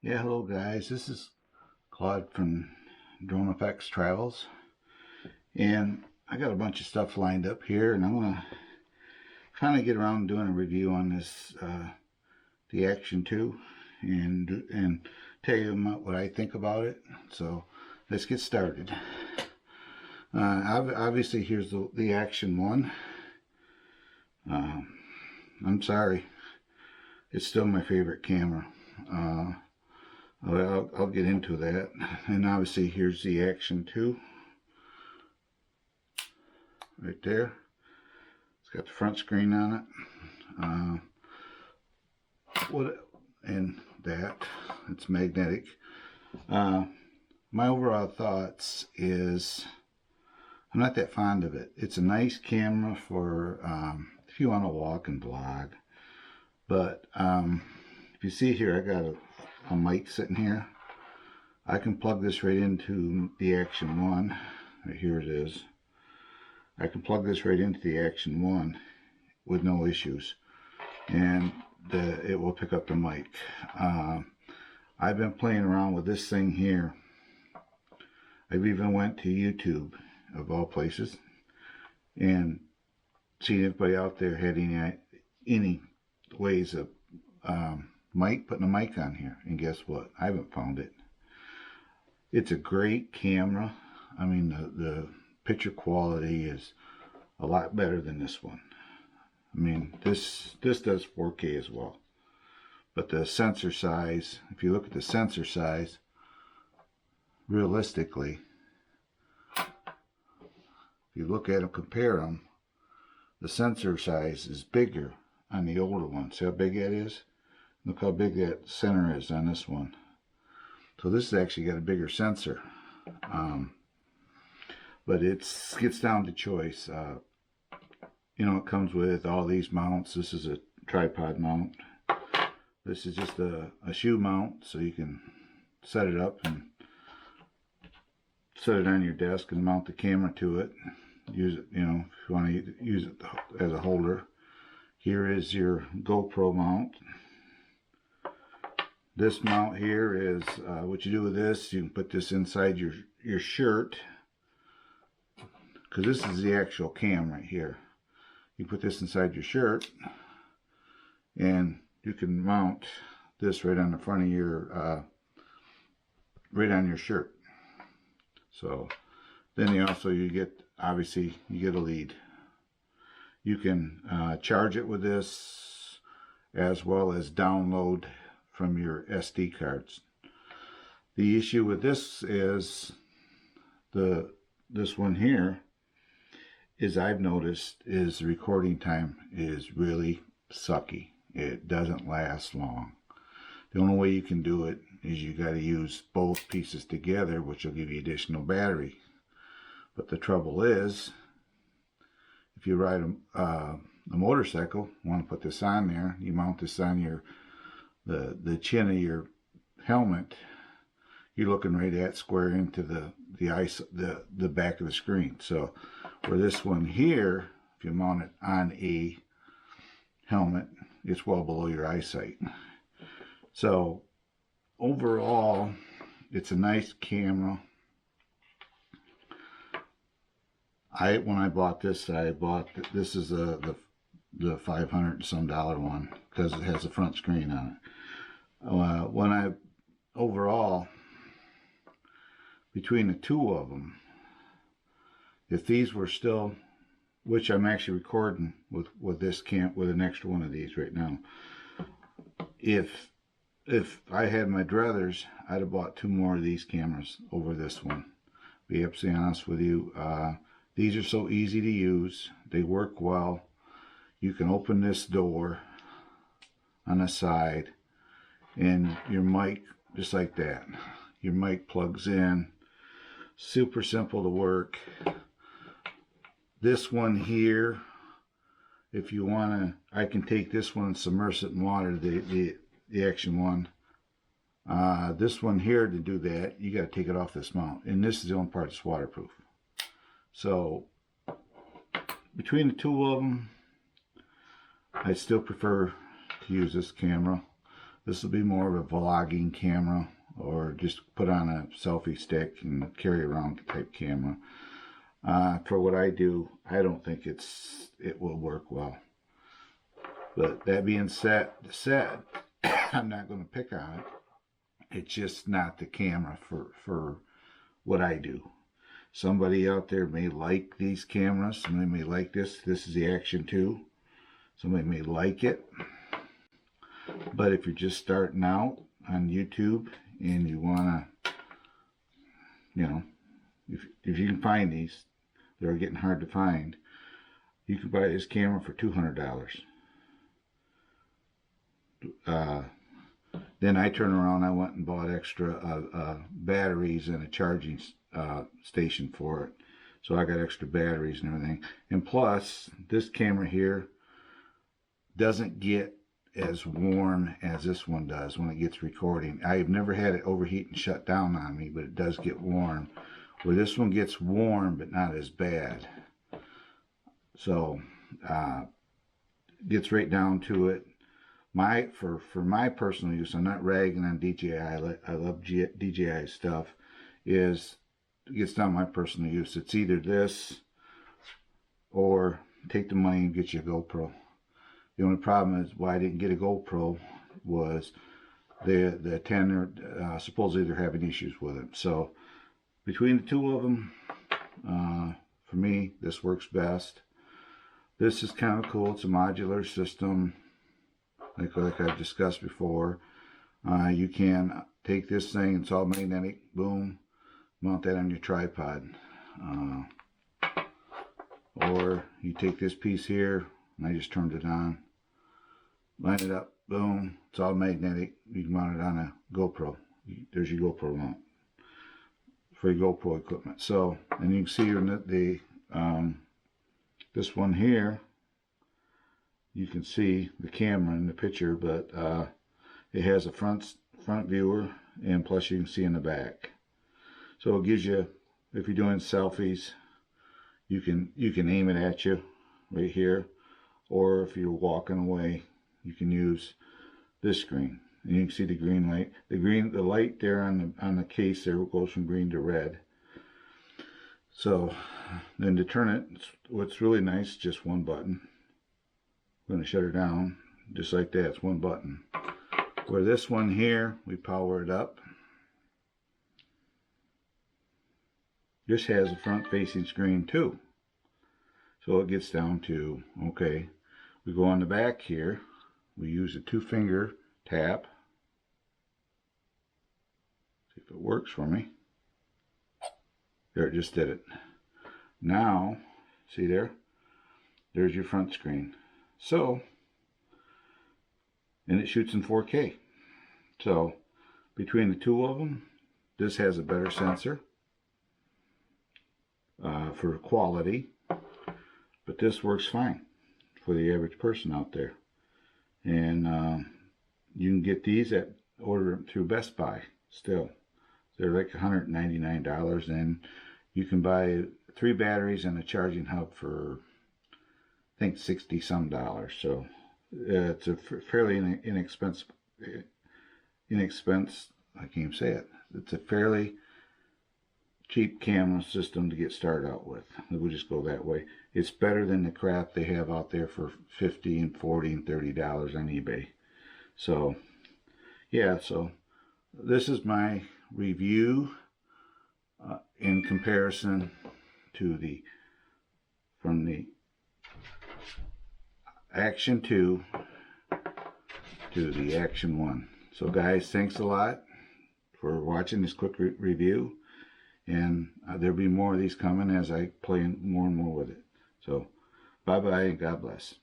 Yeah, hello guys. This is Claude from droneeffectstravels, and I got a bunch of stuff lined up here, and I'm gonna kind of get around doing a review on this Dji Action 2, and tell you what I think about it. So let's get started. Obviously, here's the Action 1. I'm sorry, it's still my favorite camera. I'll get into that. And obviously here's the Action 2 right there. It's got the front screen on it. And that it's magnetic. My overall thoughts is I'm not that fond of it. It's a nice camera for if you want to walk and vlog, but if you see here, I got a mic sitting here. I can plug this right into the Action 1. Right here it is. I can plug this right into the Action 1 with no issues, and it will pick up the mic. I've been playing around with this thing here. I've even went to YouTube, of all places, and seen everybody out there had any ways of putting a mic on here, and guess what? I haven't found it. It's a great camera. I mean, the picture quality is a lot better than this one. I mean, this does 4K as well, but the sensor size, if you look at the sensor size, realistically, if you look at them, compare them, the sensor size is bigger on the older one. See how big that is? Look how big that center is on this one. So this has actually got a bigger sensor. But it gets down to choice. You know, it comes with all these mounts. This is a tripod mount. This is just a shoe mount, so you can set it up and set it on your desk and mount the camera to it. Use it, you know, if you want to use it as a holder. Here is your GoPro mount. This mount here is what you do with this. You can put this inside your shirt, because this is the actual cam right here. You put this inside your shirt, and you can mount this right on the front of your right on your shirt. So then you get a lead. You can charge it with this, as well as download from your SD cards. The issue with this is this one here is, I've noticed, is the recording time is really sucky. It doesn't last long. The only way you can do it is you got to use both pieces together, which will give you additional battery. But the trouble is, if you ride a motorcycle, want to put this on there, you mount this on the chin of your helmet, you're looking right at square into the back of the screen. So where this one here, if you mount it on a helmet, it's well below your eyesight. So overall, it's a nice camera. When I bought this, this is the $500 and some one, because it has a front screen on it. Overall, between the two of them, if these were still, which I'm actually recording with this with an extra one of these right now, if I had my druthers, I'd have bought 2 more of these cameras over this one. Be absolutely honest with you. These are so easy to use. They work well. You can open this door on the side, and your mic, just like that. Your mic plugs in. Super simple to work. This one here, if you want to, I can take this one and submerge it in water, the Action 1. This one here, to do that, you got to take it off this mount. And this is the only part that's waterproof. So between the two of them, I still prefer to use this camera. This will be more of a vlogging camera, or just put on a selfie stick and carry around type camera. For what I do, I don't think it will work well. But that being said, I'm not going to pick on it. It's just not the camera for what I do. Somebody out there may like these cameras. Somebody may like this. This is the Action 2. Somebody may like it. But if you're just starting out on YouTube and you want to, you know, if you can find these, they're getting hard to find. You can buy this camera for $200. Then I turned around, I went and bought extra batteries and a charging station for it. So I got extra batteries and everything. And plus, this camera here doesn't get as warm as this one does when it gets recording. I've never had it overheat and shut down on me, but it does get warm. Where this one gets warm, but not as bad. So, gets right down to it. For my personal use, I'm not ragging on DJI. I love DJI stuff. It gets down to my personal use. It's either this or take the money and get you a GoPro. The only problem is why I didn't get a GoPro was the antenna supposedly they're having issues with it. So between the two of them, for me, this works best. This is kind of cool. It's a modular system. Like I've discussed before, you can take this thing, it's all magnetic, boom, mount that on your tripod. Or you take this piece here, and I just turned it on, line it up, boom, it's all magnetic. You can mount it on a GoPro. There's your GoPro mount for your GoPro equipment. So, and you can see this one here, you can see the camera in the picture, but it has a front viewer, and plus you can see in the back. So it gives you, if you're doing selfies, you can aim it at you right here, or if you're walking away, you can use this screen, and you can see the green light. The light there on the case there goes from green to red. So then to turn it, what's really nice, just one button. I'm going to shut her down just like that. It's one button. Where this one here, we power it up. This has a front facing screen too. So it gets down to, okay, we go on the back here, we use a 2-finger tap. See if it works for me. There, it just did it. Now, see there? There's your front screen. So, and it shoots in 4K. So, between the two of them, this has a better sensor for quality, but this works fine for the average person out there. And you can get these order them through Best Buy still. They're like $199, and you can buy 3 batteries and a charging hub for, I think, $60-some. So it's a fairly inexpensive, I can't even say it. It's a fairly cheap camera system to get started out with. We'll just go that way. It's better than the crap they have out there for $50 and $40 and $30 on eBay. So yeah, so this is my review in comparison to from the Action 2 to the Action 1. So guys, thanks a lot for watching this quick review, and there'll be more of these coming as I play more and more with it. So bye bye and God bless.